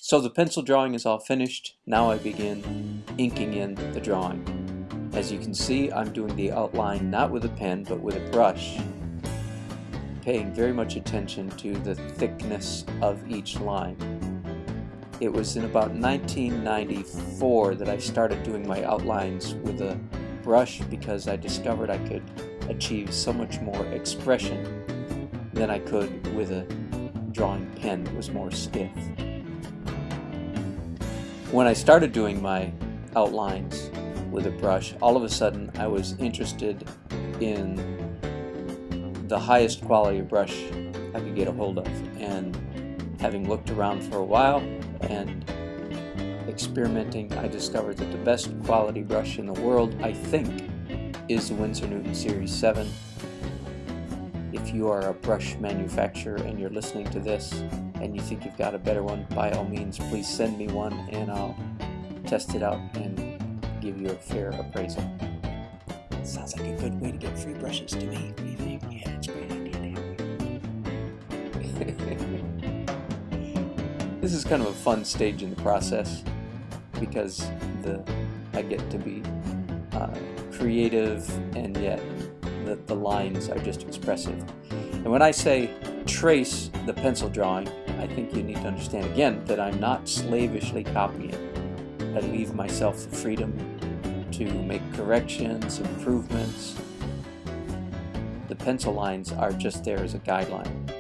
So the pencil drawing is all finished. Now I begin inking in the drawing. As you can see, I'm doing the outline not with a pen but with a brush, paying very much attention to the thickness of each line. It was in about 1994 that I started doing my outlines with a brush because I discovered I could achieve so much more expression than I could with a drawing pen that was more stiff. When I started doing my outlines with a brush, all of a sudden I was interested in the highest quality brush I could get a hold of, and having looked around for a while and experimenting, I discovered that the best quality brush in the world, I think, is the Winsor Newton Series 7. If you are a brush manufacturer and you're listening to this and you think you've got a better one, by all means please send me one and I'll test it out and give you a fair appraisal. Sounds like a good way to get free brushes to me. What do you think? Yeah, it's a great idea to have. This is kind of a fun stage in the process because I get to be creative, and yet the lines are just expressive. And when I say trace the pencil drawing, I think you need to understand again that I'm not slavishly copying. I leave myself the freedom to make corrections, improvements. The pencil lines are just there as a guideline.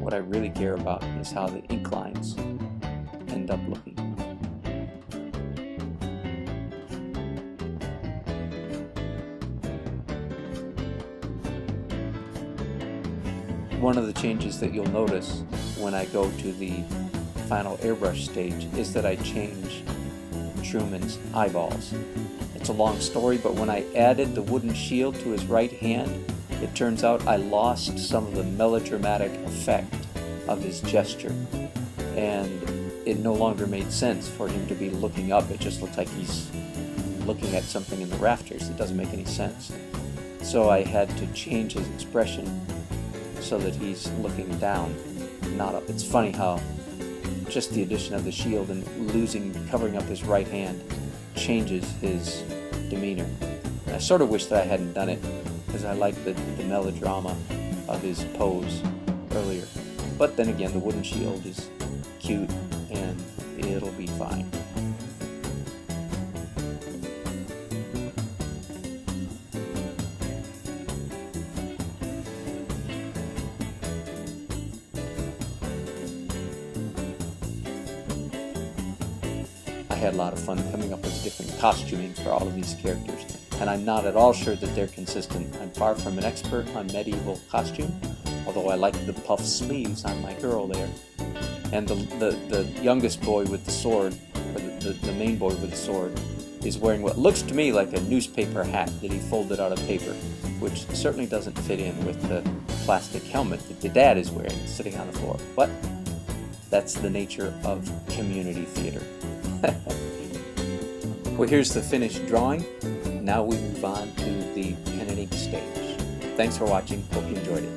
What I really care about is how the ink lines end up looking. One of the changes that you'll notice when I go to the final airbrush stage is that I change Truman's eyeballs. It's a long story, but when I added the wooden shield to his right hand, it turns out I lost some of the melodramatic effect of his gesture, and it no longer made sense for him to be looking up. It just looks like he's looking at something in the rafters. It doesn't make any sense. So I had to change his expression so that he's looking down, not up. It's funny how just the addition of the shield and covering up his right hand changes his demeanor. And I sort of wish that I hadn't done it because I like the melodrama of his pose earlier. But then again, the wooden shield is cute and it'll be fine. I had a lot of fun coming up with different costuming for all of these characters, and I'm not at all sure that they're consistent. I'm far from an expert on medieval costume, although I like the puff sleeves on my girl there. And the youngest boy with the sword, or the main boy with the sword, is wearing what looks to me like a newspaper hat that he folded out of paper, which certainly doesn't fit in with the plastic helmet that the dad is wearing sitting on the floor. But that's the nature of community theater. Well, here's the finished drawing. Now we move on to the pen and ink stage. Thanks for watching. Hope you enjoyed it.